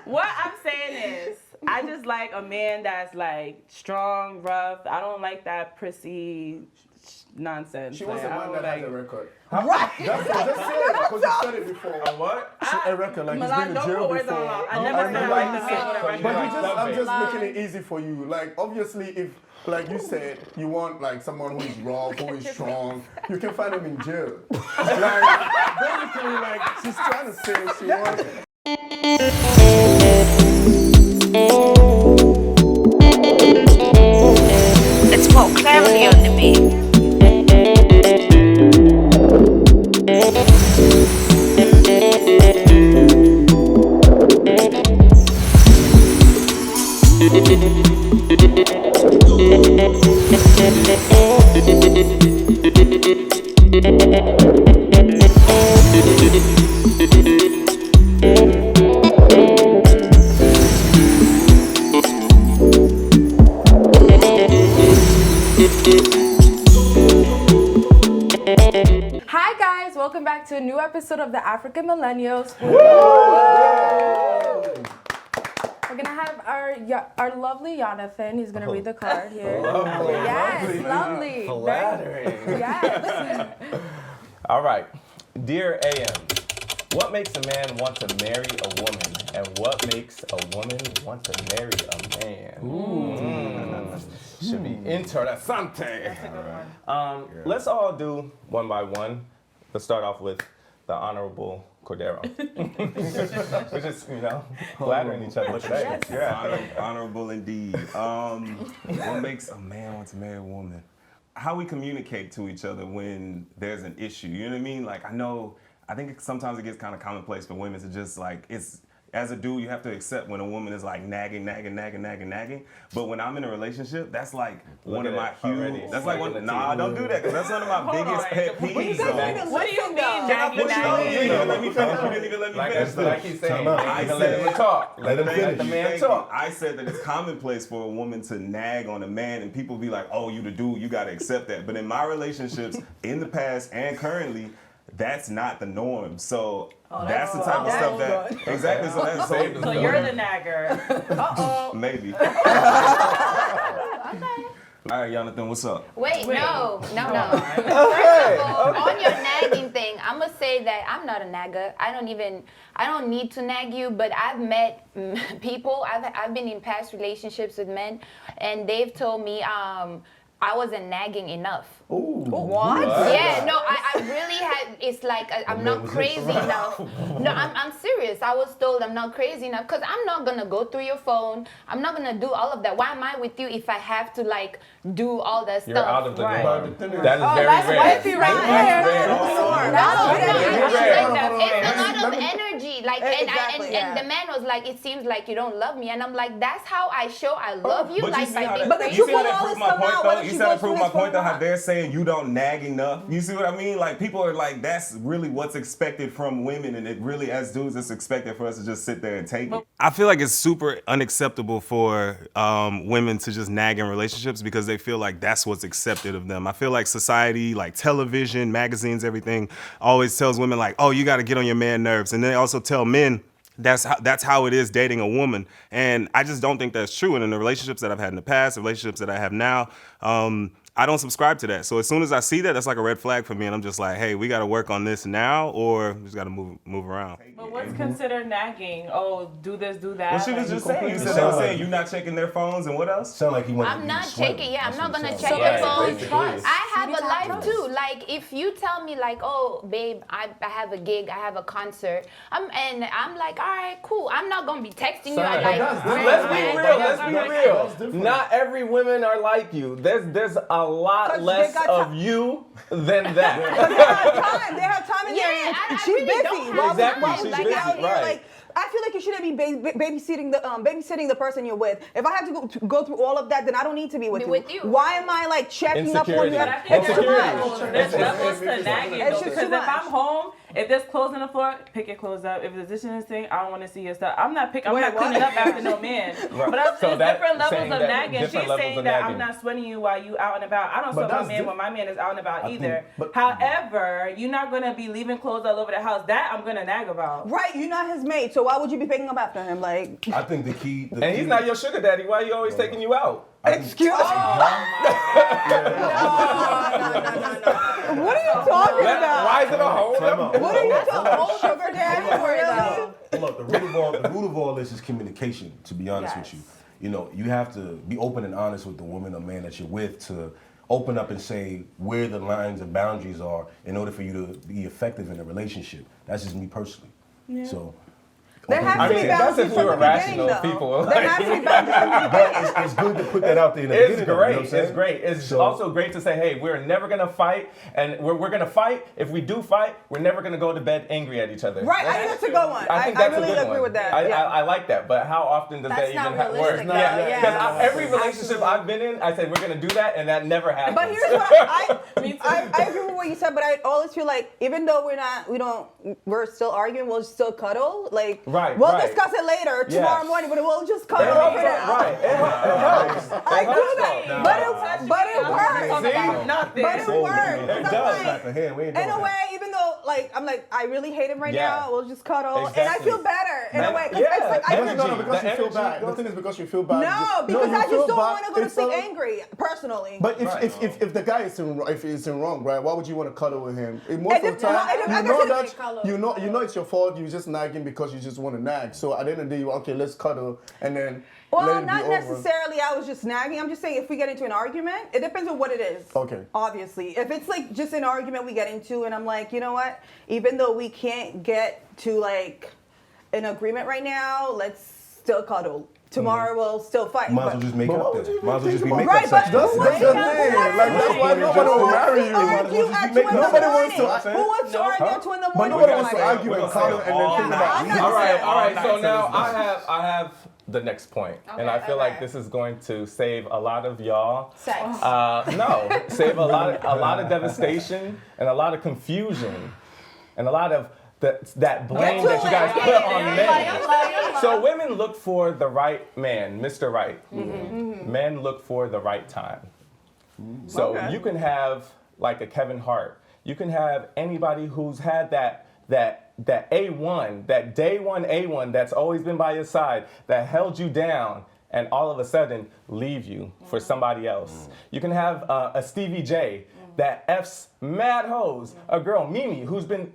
What I'm saying is, I just like a man that's like strong, rough. I don't like that prissy nonsense. She wants a man that has a record. Right. Just say it, because you said it before. A what? A record, like he's Milan, been in don't jail put words before. on my mouth. I never said I like the man with a record. But I'm just making it easy for you. Like, obviously, if, like you said, you want like someone who is raw, who is strong, you can find him in jail. Like, basically, like, she's trying to say she wants. It's more clarity on the beat. Hi guys, welcome back to a new episode of the African Millennials. We're gonna have our lovely Jonathan. He's gonna read the card here. Lovely. Yes, lovely. Flattering. Yes. All right. Dear AM, what makes a man want to marry a woman, and what makes a woman want to marry a man? Should be interessante. Let's all do one by one. Let's start off with the Honorable Cordero. We're just, flattering each other today. Honorable indeed. What makes a man want to marry a woman? How we communicate to each other when there's an issue. You know what I mean? Like, I think sometimes it gets kind of commonplace for women to just like, as a dude, you have to accept when a woman is like nagging. But when I'm in a relationship, that's like one of my huge. That's like one. Nah, don't do that, because that's one of my biggest pet peeves. What do you mean, nagging? You didn't let me finish. You didn't even let me finish. Like he's saying, I let him talk. Let him finish. the man talk. I said that it's commonplace for a woman to nag on a man, and people be like, "Oh, you the dude, you gotta accept that." But in my relationships, in the past and currently, that's not the norm. So that's the type of stuff that exactly. So that's So you're the nagger. maybe. All right, Jonathan, what's up? Wait, no. First of all, on your nagging thing, I'm gonna say that I'm not a nagger. I don't need to nag you, but I've met people. I've been in past relationships with men, and they've told me I wasn't nagging enough. Ooh. What? Yeah, no, I really had, it's like I'm not crazy enough. No, I'm serious. I was told I'm not crazy enough because I'm not going to go through your phone. I'm not going to do all of that. Why am I with you if I have to like do all that You're stuff? out of the Right. norm. That That is Oh, very that's rare. wifey right there. It's a lot of energy, like, Exactly, and the man was like, "It seems like you don't love me," and I'm like, "That's how I show I love you." But Like you see by how being that, the you truth see how will that always proves my come point out though? whether You she see how that goes through proves my his point though? phone or How not. they're saying you don't nag enough. You see what I mean? Like, people are like, that's really what's expected from women, and it really, as dudes, it's expected for us to just sit there and take it. I feel like it's super unacceptable for women to just nag in relationships because they feel like that's what's accepted of them. I feel like society, like television, magazines, everything, always tells women like, oh, you got to get on your man nerves, and they also tell men that's how it is dating a woman. And I just don't think that's true. And in the relationships that I've had in the past, the relationships that I have now, I don't subscribe to that. So as soon as I see that, that's like a red flag for me. And I'm just like, hey, we got to work on this now, or we just got to move around. But what's considered nagging? Oh, do this, do that. Well, she was just saying. You said they were saying you're not checking their phones and what else? Sound like he wants I'm to not checking. Yeah, I'm not gonna check So your basically, phone. trust. I have You need a to have life trust. too. Like, if you tell me like, oh, babe, I have a gig, I have a concert, I'm like, all right, cool. I'm not gonna be texting you. I like. Let's be real. Not every woman are like you. There's a lot 'Cause less they got of you than that. They have time in there, Yeah, and I she's really busy. don't While have we- Exactly, while she's we like, out busy, here, right. like, I feel like you shouldn't be babysitting the person you're with. If I have to go through all of that, then I don't need to be with you. Why am I like checking up on you? Insecurity. But I think It's too there's much. levels. There's levels to nagging though, It's just because too if I'm much. home If there's clothes on the floor, pick your clothes up. If there's dishes in the sink, I don't want to see your stuff. I'm not Wait, not cleaning up after no man. Right. But So there's that- different levels saying of that- nagging. different She's levels saying of that nagging. I'm not sweating you while you out and about. I don't But sweat my that's man when my man is out and about either. but- However, you're not gonna be leaving clothes all over the house. That I'm gonna nag about. Right, you're not his mate, so why would you be picking up after him? Like, I think the key. And he's not your sugar daddy. Why are you always taking you out? excuse me? What are you talking about? Why is it a whole? What are you talking? Sugar daddy? Really? Look, the root of all this is communication. To be honest with you, you know, you have to be open and honest with the woman or man that you're with to open up and say where the lines and boundaries are in order for you to be effective in a relationship. That's just me personally. So. There has to be that's boundaries if we from were the beginning, rational though. people. There has to be boundaries from the beginning. But it's good to put that out there in the It's beginning. great. You know what I'm saying? It's great. It's also great to say, hey, we're never gonna fight, and we're gonna fight. If we do fight, we're never gonna go to bed angry at each other. Right, I think that's a good one. I think I that's a really good agree one. with that. I like that, but how often does That's that not even work? realistic, though. Yeah, because Yeah. every relationship I've been in, I say we're gonna do that, and that never happens. But here's what I agree with what you said, but I always feel like even though we're still arguing, we'll still cuddle. Like, Right, we'll right. discuss it later Yeah. tomorrow morning, but we'll just It cuddle helps, over now. right? It helps. I do that, but it works. See? Nothing. But it works. It It's does. like, Slap a hand, we ain't doing in a that. way, even though I'm like I really hate him right Yeah. now, we'll just cuddle, and I Exactly. feel better in a That- way. 'Cause yeah, it's like I energy. No, because The you feel energy bad. The goes- thing is because you feel bad. no, because you I feel just don't bad. want to go to It's sleep so- angry personally. But if the guy is in wrong, right? Why would you want to cuddle with him? Most of the time, I you know guess that you know it's your fault. You just nagging because you just want to nag. So at the end of the day, okay, let's cuddle, and then let Well, it not be over. necessarily. I was just nagging. I'm just saying if we get into an argument, it depends on what it is. Okay. Obviously, if it's like just an argument we get into, and I'm like, you know what? Even though we can't get to like an agreement right now, let's still cuddle. Tomorrow we'll still fight. Might as well just make But up what would then. you Might as well just be think make about up that? Right, sex. but That's who the wants thing. to Like that's why nobody will marry you. argue at 2 in the Nobody wants to- morning? Who wants to argue at 2 in the But morning? nobody with wants to somebody? argue and cuddle and then think about. I'm not All right. saying- So now I have the next point, and I feel like okay. this is going to save a lot of y'all. Sex. No, save a lot of devastation and a lot of confusion and a lot of that blame that you guys put on men. So women look for the right man, Mr. Right. Men look for the right time. So you can have like a Kevin Hart. You can have anybody who's had that A1, that day one A1 that's always been by your side, that held you down, and all of a sudden leave you for somebody else. You can have a Stevie J that F's mad hoes, a girl, Mimi, who's been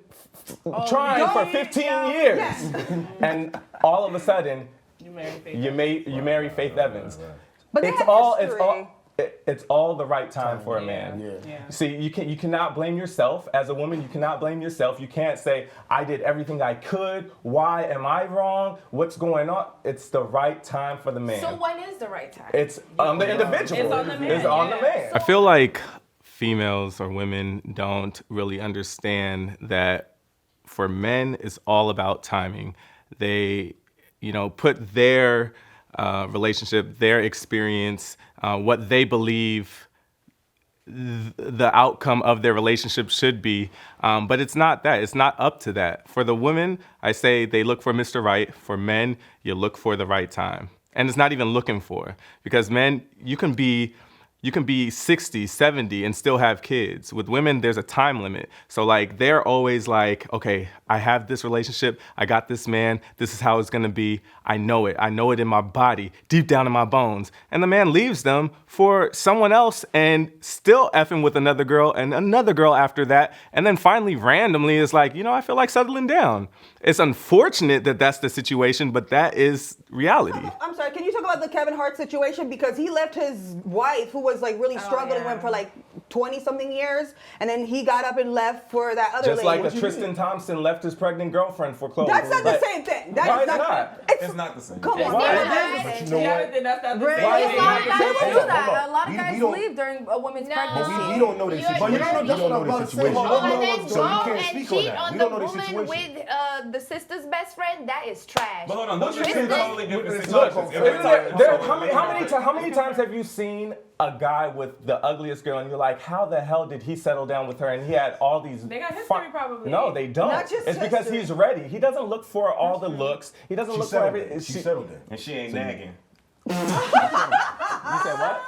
trying for 15 years, and all of a sudden you marry Faith Evans. But they It's have all history. it's all the right time for a man. Yeah. See, you cannot blame yourself as a woman. You cannot blame yourself. You can't say I did everything I could. Why am I wrong? What's going on? It's the right time for the man. So when is the right time? It's on the individual. It's on the man, It's on the yeah. man. I feel like females or women don't really understand that for men, it's all about timing. They, put their relationship, their experience, what they believe the outcome of their relationship should be. But it's not that. It's not up to that. For the women, I say they look for Mr. Right. For men, you look for the right time. And it's not even looking for, because men, you can be 60, 70 and still have kids. With women, there's a time limit. So like, they're always like, okay, I have this relationship. I got this man. This is how it's gonna be. I know it. I know it in my body, deep down in my bones. And the man leaves them for someone else and still effing with another girl and another girl after that. And then finally, randomly, is like, I feel like settling down. It's unfortunate that that's the situation, but that is reality. I'm sorry, can you talk about the Kevin Hart situation? Because he left his wife, who was like really struggling with him for like 20 something years, and then he got up and left for that other Just lady. like a Tristan Thompson left his pregnant girlfriend for Chloe. That's not the same thing. That Why is is not? It's not the same. Come on. Why? man. You know what? That's not the Really? same. A lot of guys Hold do on, that. hold A on. lot of We guys don't- leave during a woman's No. pregnancy. But we don't know the You're- situation. But you don't know We just don't know about the the same. situation. Well, Oh, and no, then so go you can't and speak on cheat that. on We the don't know the woman situation. with the sister's best friend. That is trash. But hold on, those are two Tristan- totally different Look, situations. How many times have you seen a guy with the ugliest girl and you're like, how the hell did he settle down with her? And he had all these. They got history probably. No, they don't. Not just it's because history. he's ready. He doesn't look for all the looks. He doesn't look for everything. She settled in. And she ain't nagging. You said what?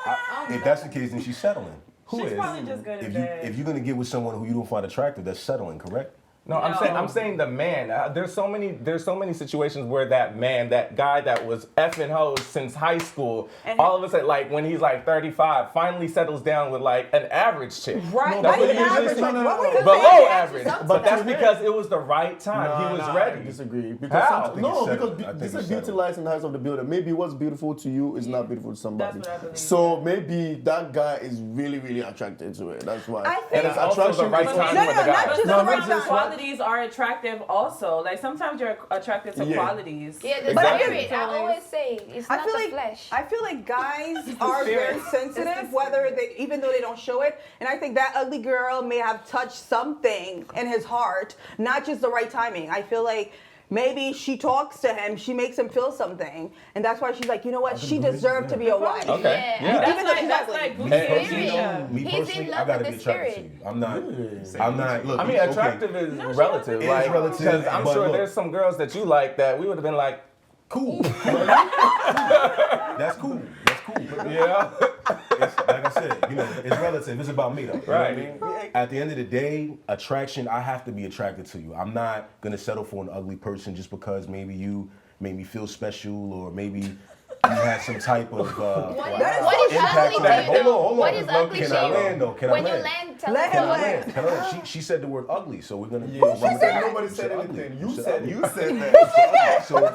If that's the case, then she's settling. Who She's is? probably just good at that. If you're gonna get with someone who you don't find attractive, that's settling, correct? No, I'm saying the man. There's so many situations where that man, that guy that was effing hoes since high school, all of a sudden, like when he's like 35, finally settles down with like an average chick. Right. That's What what is he usually average? sees. Like, what were you Below saying? average, but that's because it was the right time. He was ready. I disagree. Because How? this is beauty lies in the eyes of the builder. Maybe what's beautiful to you is not beautiful to somebody. That's what I believe. So maybe that guy is really, really attracted to it. That's why. I think- And it's also the right time No, for no, the not guy. just But the right sometimes time. qualities are attractive also. Like sometimes you're attracted to Yeah. qualities. Yeah, the Exactly. spirit. I always say it's I not feel the like flesh. I feel like guys are very sensitive, whether they even though they don't show it. And I think that ugly girl may have touched something in his heart, not just the right timing. I feel like maybe she talks to him, she makes him feel something, and that's why she's like, you know what, she deserved to be a wife. Okay. Yeah. Yeah. That's Even though like she's that's ugly. like And- Gucci. Yeah. Me He's in personally, love I gotta with be the attracted to spirit. you. I'm not. Look, I mean, okay. attractive is No, she relative. doesn't. Like, It's relative, because I'm but sure look. there's some girls that you like that we would have been like, Cool. That's cool. That's cool. yeah. It's, like I said, it's relative. It's about me, though. You know Right. what I mean? At the end of the day, attraction, I have to be attracted to you. I'm not going to settle for an ugly person just because maybe you made me feel special or maybe you had some type of What is impact ugly on to you? Hold on. What is ugly Can to I you? land, though? Can I When land? you land, tell Let us. him Can I land. land? Can I land? She said the word ugly, so we're gonna. Nobody said anything. You said ugly. you said that. So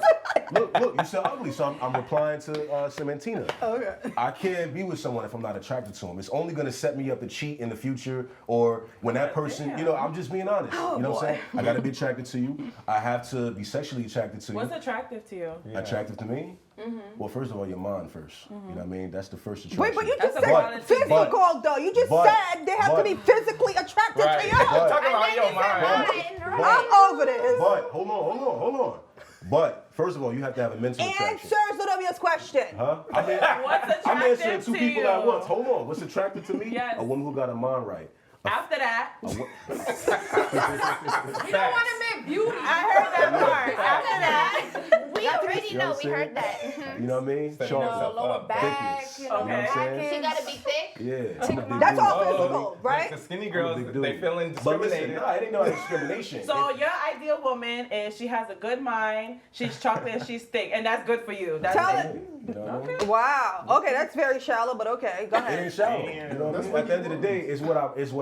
look, you said ugly, so I'm replying to Cementina. Okay. I can't be with someone if I'm not attracted to him. It's only gonna set me up to cheat in the future, or when that person, I'm just being honest. You know what I'm saying? I gotta be attracted to you. I have to be sexually attracted to you. What's attractive to you? Attractive to me? Well, first of all, your mind first. You know what I mean? That's the first attraction. Wait, but you That's just a said quality. physical though. You just said they have to be physically attracted Right. to you. Talk about And your then you said mind. mine, I'm over this. But hold on. But first of all, you have to have a mental attraction. Answer Zodovia's question. Huh? I mean, What's I'm answering attractive two to people you? at once. Hold on. What's attractive to me? Yes. A woman who got her mind right. After that, You don't want to make beauty. I heard that part. After that, we already You know know. what We I'm heard that. You know what I mean? Setting Show yourself Lower up. back, Thickness. you know, You know what I'm saying? She gotta be thick. Yeah. I'm a big That's dude. all physical, The right? skinny girls, Big dude. they feeling But listen, discriminated. nah, it ain't no discrimination. so your ideal woman is she has a good mind, she's chocolate, and she's thick, and that's good for you. That's Tell it. it. You know what I mean? Wow. Okay, that's very shallow, but okay. Go It ahead. ain't shallow. You know what I mean? At the end of the day, it's what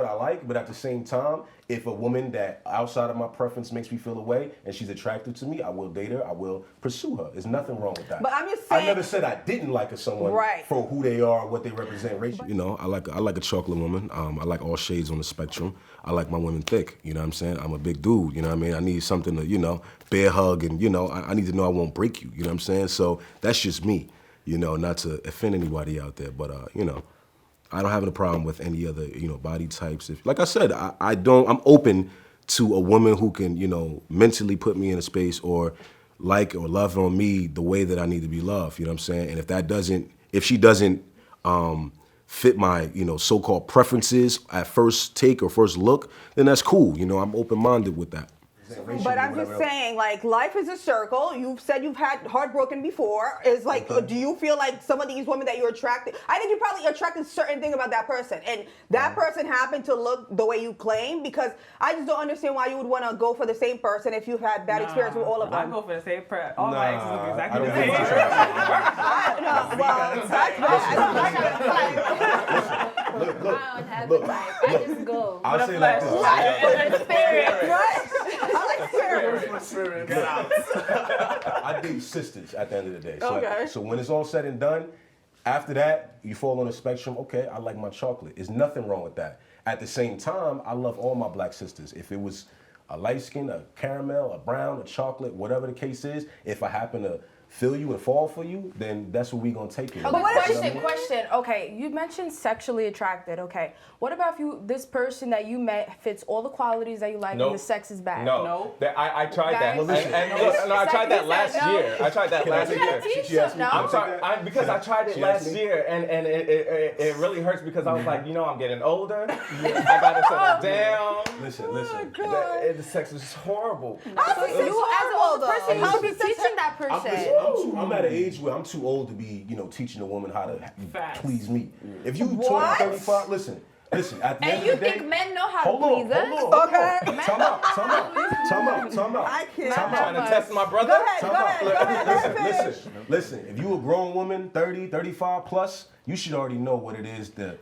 I like, but at the same time, if a woman that outside of my preference makes me feel away and she's attractive to me, I will date her, I will pursue her. There's nothing wrong with that. But I'm just I saying- never said I didn't like someone Right. for who they are, what they represent racially. You know, I like a chocolate woman. I like all shades on the spectrum. I like my women thick, you know what I'm saying? I'm a big dude, you know what I mean? I need something to, bear hug and, I need to know I won't break you, you know what I'm saying? So that's just me, not to offend anybody out there, but, I don't have a problem with any other, body types. If, like I said, I'm open to a woman who can, mentally put me in a space or like or love on me the way that I need to be loved, you know what I'm saying? And if she doesn't fit my, so-called preferences at first take or first look, then that's cool. I'm open-minded with that. But I'm just saying, like, life is a circle. You've said you've had heartbroken before. Is like, do you feel like some of these women that you're attracted? I think you're probably attracted to certain thing about that person, and that person happened to look the way you claim. Because I just don't understand why you would want to go for the same person if you've had bad experience with all of I them. go for the same prep. All my exes look I exactly don't the think same. Well, that's bad. I don't have the type. I just go. I'll say like this. I like spirit. I date sisters at the end of the day. So, Okay. so when it's all said and done, after that, you fall on the spectrum, okay, I like my chocolate. There's nothing wrong with that. At the same time, I love all my black sisters. If it was a light skin, a caramel, a brown, a chocolate, whatever the case is, if I happen to feel you and fall for you, then that's what we gonna take it. Okay, question. Okay, you mentioned sexually attracted. Okay, what about if this person that you met fits all the qualities that you like and the sex is bad? No. I tried that. Guys, I tried that last year. I tried that last year. I'm sorry, because I tried it last year, and it really hurts because I was like, I'm getting older. I gotta settle down. Listen. The sex is horrible. So you, as an older person, you should be teaching that person. I'm at an age where I'm too old to be, teaching a woman how to please me. If you 20, 35, listen. At the end And you of the day, think men know how to hold on. please us? Okay. Time out. I can't. I'm trying to test my brother. Go ahead. Listen. If you a grown woman, 30, 35 plus, you should already know what it is to,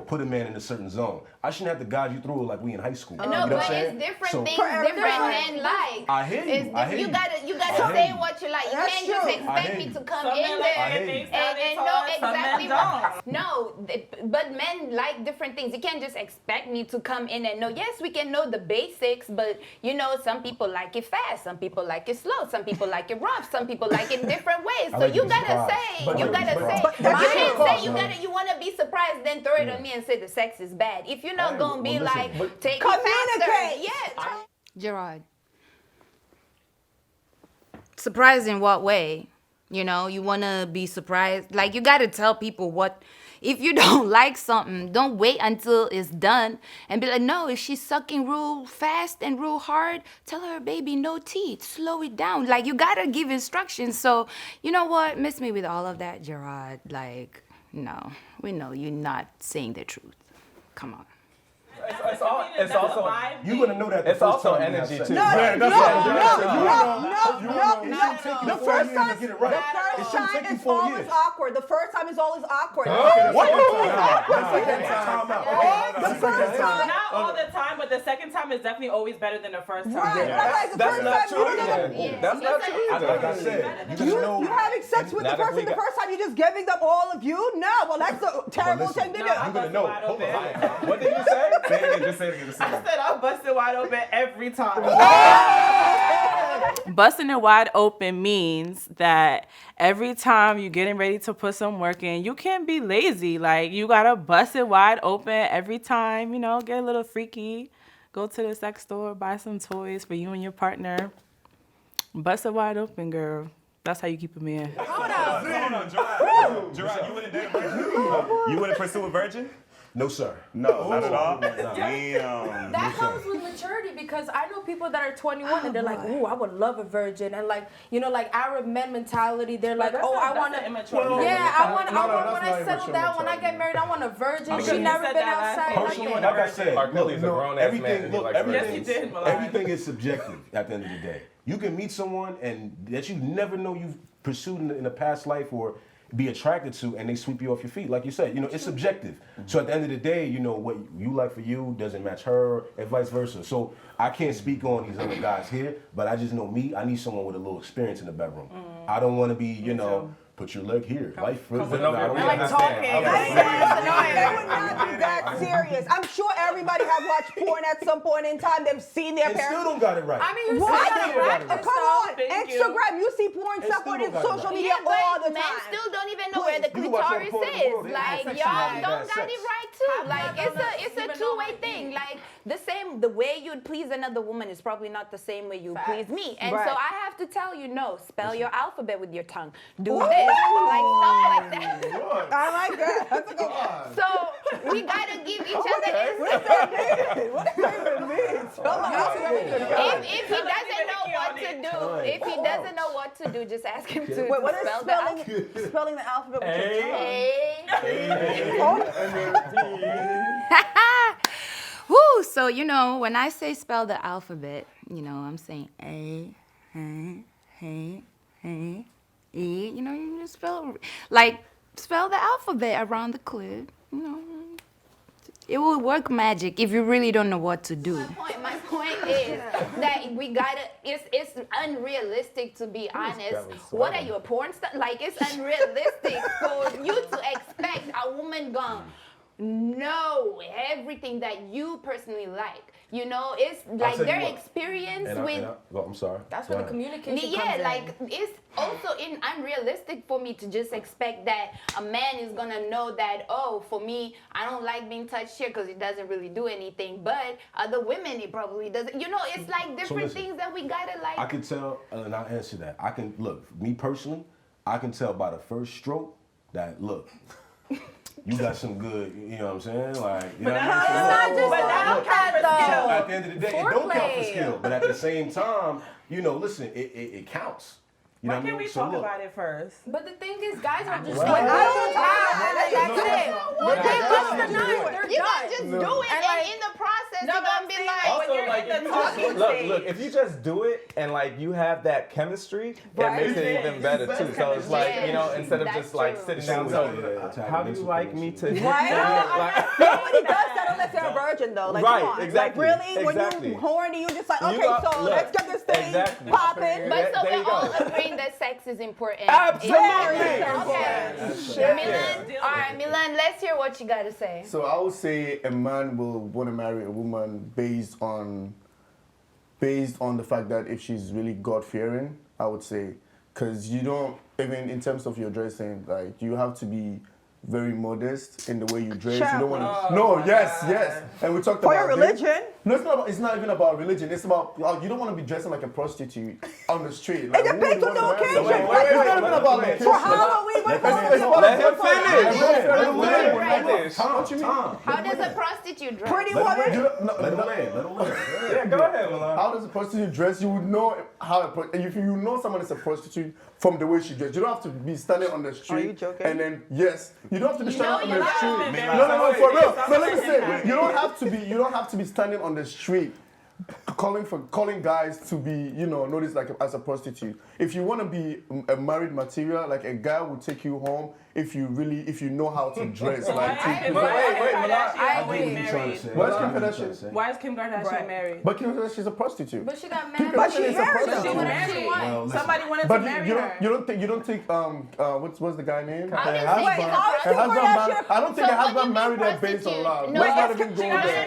put a man in a certain zone. I shouldn't have to guide you through it like we in high school. No, you know but it's different things different men like. I hear you. You gotta say what you like. You can't just expect me to come in there and know exactly what. No, but men like different things. You can't just expect me to come in and know. Yes, we can know the basics, but some people like it fast, some people like it slow, some people like it rough, some people like it different ways. So you gotta say. You can't say you want to be surprised, then throw it on me and say the sex is bad. If you're not gonna be like, take it faster. Yeah. Gerard. Surprised in what way? You want to be surprised. Like, you got to tell people what. If you don't like something, don't wait until it's done and be like, no, if she's sucking real fast and real hard, tell her, baby, no teeth, slow it down. Like, you got to give instructions. So, you know what? Miss me with all of that, Gerard. Like, no, we know you're not saying the truth. Come on. It's also you're gonna know that. It's also energy too. No. The first time is always awkward. The first time is always awkward. Not all the time, but the second time is definitely always better than the first time. Right. That's not true either. That's not true either. Like I said, you having sex with the person the first time, you're just giving them all of you? No, well, that's a terrible thing to do. You're gonna know. What did you say? Just say it again. I said I'm busted wide open every time. Busting it wide open means that every time you're getting ready to put some work in, you can't be lazy. Like, you gotta bust it wide open every time, get a little freaky. Go to the sex store, buy some toys for you and your partner. Bust it wide open, girl. That's how you keep a man. Hold on, Gerard, you wouldn't date a virgin? You wouldn't pursue a virgin? No, sir. No, not at all? Damn. That comes with maturity, because I know people that are 21 and they're like, ooh, I would love a virgin. And like Arab men mentality, they're like, oh, I want to, when I settle down, when I get married, I want a virgin. She never been outside. Like I said, everything everything is subjective at the end of the day. You can meet someone and that you never know you've pursued in a past life or be attracted to, and they sweep you off your feet. Like you said, it's subjective. So at the end of the day, what you like for you doesn't match her, and vice versa. So I can't speak on these other guys here, but I just know me, I need someone with a little experience in the bedroom. I don't want to be, put your leg here. Life for They would not be that serious. I'm sure everybody have watched porn at some point in time. They've seen their parents. Still don't got it right. I mean, Come on, Instagram. You see porn stuff on social media all the time. Men still don't even know where the clitoris is. Like, y'all don't got it right too. Like, it's a two-way thing. Like, the way you'd please another woman is probably not the same way you please me. And so I have to tell you, no, spell your alphabet with your tongue. Do this. Like, stuff like that. I like that. That's a good one. So we gotta give each other. What does that mean? What does that even mean? If he doesn't know what to do, just ask him to what spell is spelling the alphabet with your tongue? Woo! So when I say spell the alphabet, I'm saying A, E. You just spell the alphabet around the clip. It will work magic if you really don't know what to do. My point is that it's unrealistic, to be honest. What are you, a porn star? Like, it's unrealistic for you to expect a woman gone know everything that you personally like. You know, it's like their experience with. I'm sorry. That's where the communication Yeah, comes like it's also unrealistic for me to just expect that a man is gonna know that, oh, for me, I don't like being touched here because it doesn't really do anything. But other women, it probably doesn't. You know, it's like different things that we gotta like. I can tell, and I'll answer that. I can look, me personally, I can tell by the first stroke that look. You got some good, you know what I'm saying? Like, you know what I'm saying? At the end of the day, it don't count for skill. But at the same time, you know, listen, it counts. You know Why can't we talk about it first? But the thing is, guys are just You can't just do it, and in the process, you're gonna be like. Also, like, look, if you just do it and like you have that chemistry, it makes it even better too. So it's like, you know, instead of just like sitting down, how do you like me to? Nobody does that unless they're a virgin, though. Like, come on. Exactly. Like, really, when you horny, you just like, okay, so let's get this thing popping. But so we're all agreeing that sex is important. Absolutely. Okay. Milan, all right, Milan, let's hear what you got to say. So I would say a man will want to marry a woman based on the fact that if she's really God-fearing, I would say. Because you don't, even in terms of your dressing, like, you have to be very modest in the way you dress. You don't want to. No, yes. And we talked For about your religion? No, it's not even about religion. It's about you don't want to be dressing like a prostitute on the street. It Like, depends on the occasion. It's not even about location. For Halloween, Let him finish. How does a prostitute dress? Pretty woman. Let him land. Yeah, go ahead, Milan. How does a prostitute dress? You would know if you know someone is a prostitute from the way she dresses. You don't have to be standing on the street. Are you joking? And then you don't have to be standing on the you're street. not. No, for real. No, let me say, you don't have to be standing on the street calling guys to be, noticed like as a prostitute. If you want to be a married material, like a guy will take you home if you know how to dress. Like, Why is Kim Kardashian married? But Kim Kardashian is a prostitute. But she got Kim married. Kardashian is a She prostitute. married. Somebody wanted to marry her. You don't think what's the guy name? I Her didn't say husband. I don't think So her what do husband you mean married her based on love. No, Let's not even go there.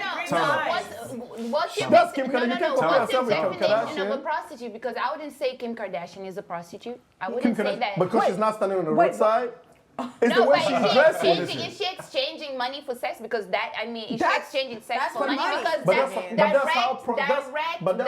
What's your That's Kim Kardashian. You can't compare what's your yourself with Kim definition of a Kardashian. prostitute? Because I wouldn't say Kim Kardashian is a prostitute. I Kim wouldn't say Kardashian, that. because she's not standing on the roadside. It's No, the way but she's dressing. is she exchanging money for sex? Because is she That's- exchanging sex that's for money? money. Because But that's that's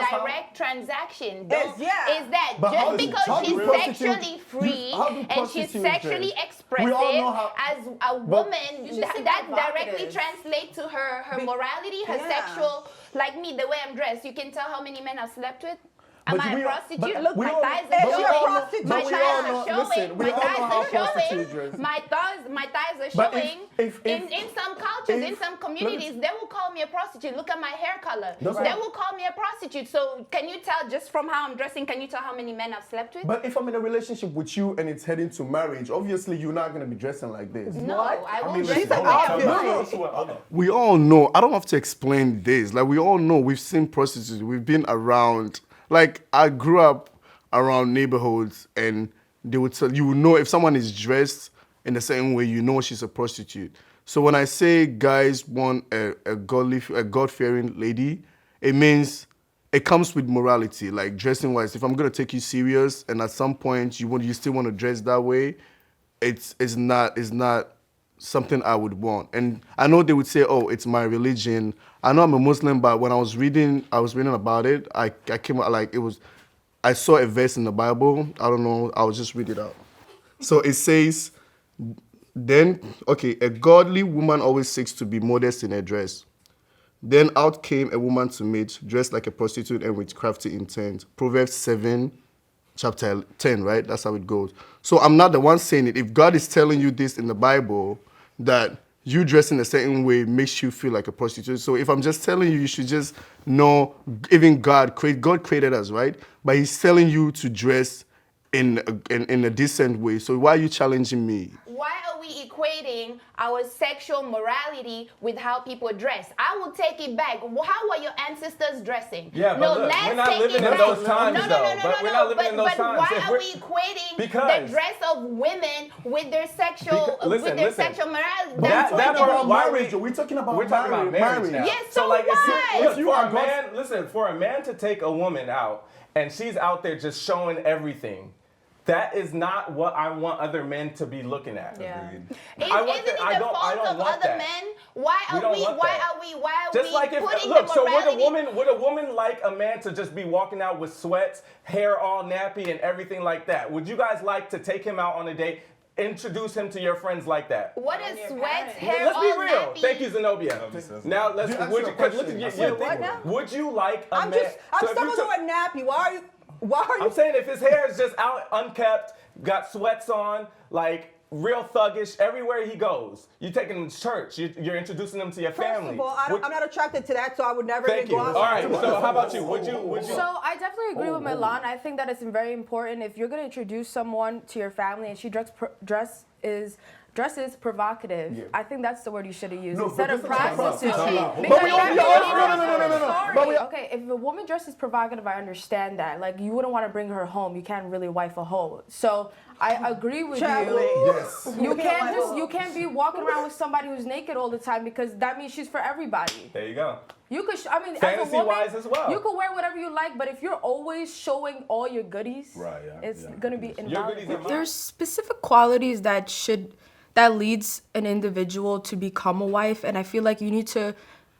how direct transaction. Is that But how just do- because how do she's prostitutes- sexually free how do and she's prostitutes sexually dress? expressive We all know how- as a woman, should see that how directly provocative. translates to her morality, her sexual, like me, the way I'm dressed. You can tell how many men I've slept with. Am But I a we all- prostitute? but Look, we my all- thighs but are we all know- showing. My but we thighs all are know- showing. listen, we My all know thighs how are prostitutes showing. dress. My thighs are But showing. if- In some cultures, in if- some communities, they will call me a prostitute. Look at my hair color. That's They right. will call me a prostitute. So can you tell just from how I'm dressing? Can you tell how many men I've slept with? But if I'm in a relationship with you and it's heading to marriage, obviously you're not going to be dressing like this. No, I won't dress listen, like that. We all know, I don't have to explain this. Like, we all know, we've seen prostitutes, we've been around. Like, I grew up around neighborhoods and they would tell you, know, if someone is dressed in the same way, you know she's a prostitute. So when I say guys want a God-fearing lady, it means it comes with morality, like dressing wise. If I'm gonna take you serious and at some point you still want to dress that way, it's not something I would want. And I know they would say, oh, it's my religion. I know I'm a Muslim, but when I was reading about it, I came out like I saw a verse in the Bible. I don't know, I'll just read it out. So it says, a godly woman always seeks to be modest in her dress. Then out came a woman to meet, dressed like a prostitute and with crafty intent. Proverbs 7, chapter 10, right? That's how it goes. So I'm not the one saying it. If God is telling you this in the Bible, that you dress in a certain way makes you feel like a prostitute. So if I'm just telling you, you should just know, even God created us, right? But he's telling you to dress in a decent way. So why are you challenging me? Why are we equating our sexual morality with how people dress? I will take it back. How were your ancestors dressing? Yeah, but look, we're not living in those times, though. But we're not living in those times. Why are we equating the dress of women with their sexual sexual morality? We're talking about marriage now. Yes, so like, what? For a man to take a woman out and she's out there just showing everything, that is not what I want other men to be looking at. Yeah. Isn't it the fault of other men? Why are we putting the morality? Would a woman like a man to just be walking out with sweats, hair all nappy and everything like that? Would you guys like to take him out on a date, introduce him to your friends like that? What is sweats, hair Let's all be real. nappy? Thank you, Zenobia. Now let's. Would you like a man? I'm stuck with the word nappy. Why are you? I'm saying if his hair is just out unkept, got sweats on, like real thuggish everywhere he goes. You taking him to church. You're introducing him to your family. First of all, I'm not attracted to that, so I would never Thank you. go out. All right. So how about you? Would you? So I definitely agree with Milan. I think that it's very important if you're gonna introduce someone to your family and she dresses provocative. Yeah. I think that's the word you should have used instead of prostitute. Okay, if a woman dresses provocative, I understand that. Like, you wouldn't want to bring her home. You can't really wife a hoe. So I agree with you. Yes. You can't be walking around with somebody who's naked all the time because that means she's for everybody. There you go. You could, fantasy-wise as well. You could wear whatever you like, but if you're always showing all your goodies, it's gonna be invaluable. There's specific qualities that leads an individual to become a wife, and I feel like you need to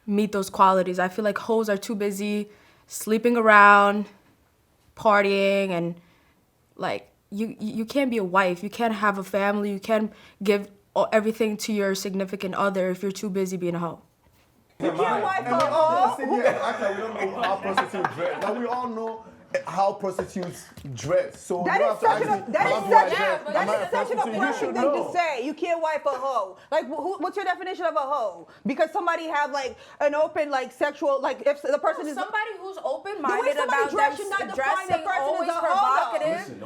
meet those qualities. I feel like hoes are too busy sleeping around, partying, and like you can't be a wife. You can't have a family. You can't give everything to your significant other if you're too busy being a hoe. You can't wife a hoe. We don't know how prostitutes dress. Now we all know how prostitutes dress. So that is such a question thing to say. You can't wife a hoe. Like, what's your definition of a hoe? Because somebody have like an open like sexual if the person is somebody who's open-minded about dressing,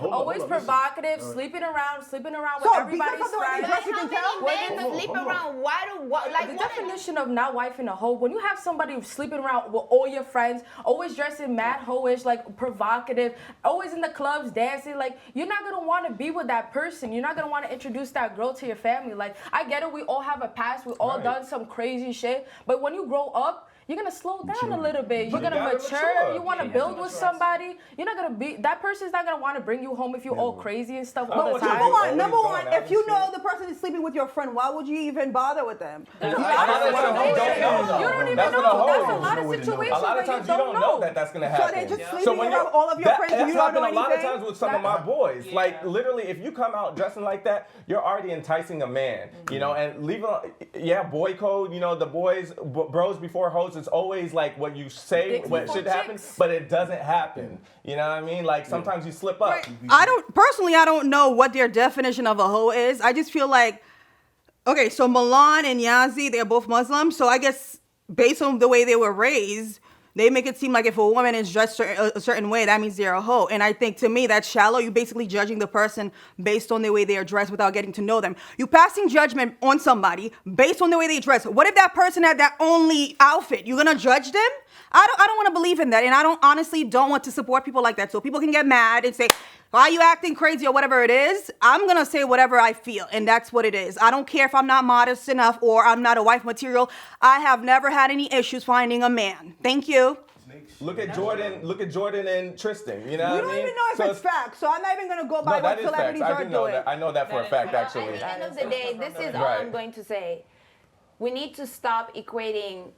always provocative, sleeping around with everybody's friends. How many men sleep around? The definition of not wifing a hoe, when you have somebody sleeping around with all your friends, always dressing mad hoe-ish, like provocative, always in the clubs dancing, like, you're not gonna want to be with that person. You're not gonna want to introduce that girl to your family. Like, I get it, we all have a past, we all done some crazy shit, but when you grow up, you're gonna slow down a little bit. You're gonna mature. You want to build with somebody. You're not gonna be that person's not gonna want to bring you home if you're all crazy and stuff all the time. Number one, if you know the person is sleeping with your friend, why would you even bother with them? You don't even know. That's a lot of situations. A lot of times you don't know that's gonna happen. So they're just sleeping around all of your friends and you don't know anything? That's happened a lot of times with some of my boys. Like, literally, if you come out dressing like that, you're already enticing a man. You know, and boy code. You know, the boys, bros before hoes. It's always like what you say, what should happen, but it doesn't happen. You know what I mean? Like, sometimes you slip up. Right. I don't know what their definition of a hoe is. I just feel like, okay, so Milan and Yazi, they're both Muslim, so I guess based on the way they were raised, they make it seem like if a woman is dressed a certain way, that means they're a hoe. And I think, to me, that's shallow. You're basically judging the person based on the way they are dressed without getting to know them. You're passing judgment on somebody based on the way they dress. What if that person had that only outfit? You're going to judge them? I don't want to believe in that. And I honestly don't want to support people like that. So people can get mad and say, why are you acting crazy or whatever it is? I'm going to say whatever I feel. And that's what it is. I don't care if I'm not modest enough or I'm not a wife material. I have never had any issues finding a man. Thank you. Look at Jordan and Tristan. You know what I mean? We don't even know if it's fact, so I'm not even going to go by what celebrities are doing. I know that for a fact, actually. At the end of the day, this is all I'm going to say. We need to stop equating,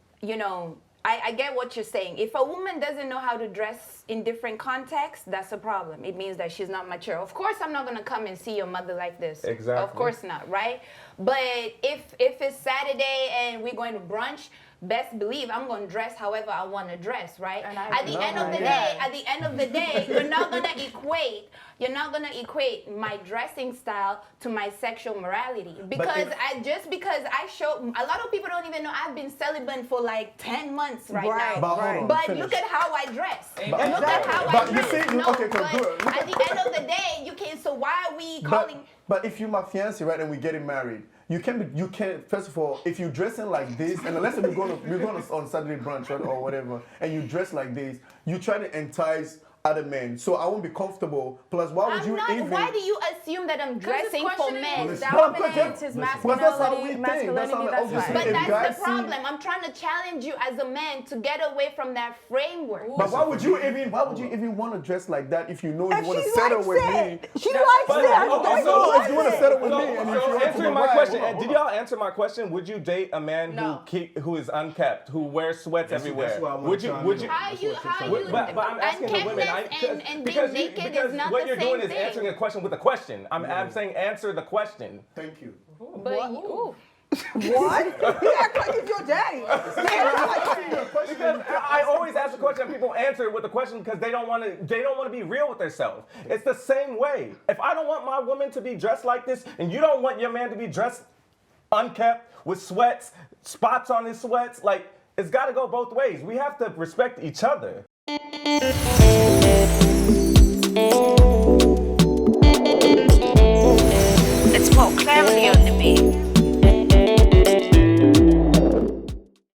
I get what you're saying. If a woman doesn't know how to dress in different contexts, that's a problem. It means that she's not mature. Of course, I'm not going to come and see your mother like this. Exactly. Of course not, right? But if it's Saturday and we're going to brunch, best believe I'm going to dress however I want to dress, right? At the end of the day, you're not going to equate my dressing style to my sexual morality. Because a lot of people don't even know I've been celibate for like 10 months now. But But look at how I dress. No, Exactly. how But I you dress. see, No, okay, but good. at the end of the day, you can't. So why are we calling? But if you're my fiance, right, and we're getting married, you can first of all, if you're dressing like this, and let's say we're going on Saturday brunch, right, or whatever, and you dress like this, you try to entice other men. So I won't be comfortable. Plus, why would I'm you not. even? Why do you assume that I'm dressing for men? His But dominance, his that's how we masculinity, think. That's how that's obviously But if that's guys the problem. I'm trying to challenge you as a man to get away from that framework. But why would you even want to dress like that if you know you want to she settle likes with it. me? She likes it. I Okay, don't so know if you want to settle with me, and if you want to Answering my provide, question, did y'all answer my question? Would you date a man who is unkept, who wears sweats everywhere? that's why I wanna Would you? chime Would in. you? How you But I'm asking the women. unkemptness and being naked is not what the you're same doing is thing. answering a question with a question. I'm saying answer the question. Thank you. But you, What? He act like he's your daddy. Because I always ask the question and people answer it with a question because they don't want to be real with themselves. It's the same way. If I don't want my woman to be dressed like this and you don't want your man to be dressed unkept with sweats, spots on his sweats, like it's got to go both ways. We have to respect each other. Let's put clarity on the beat.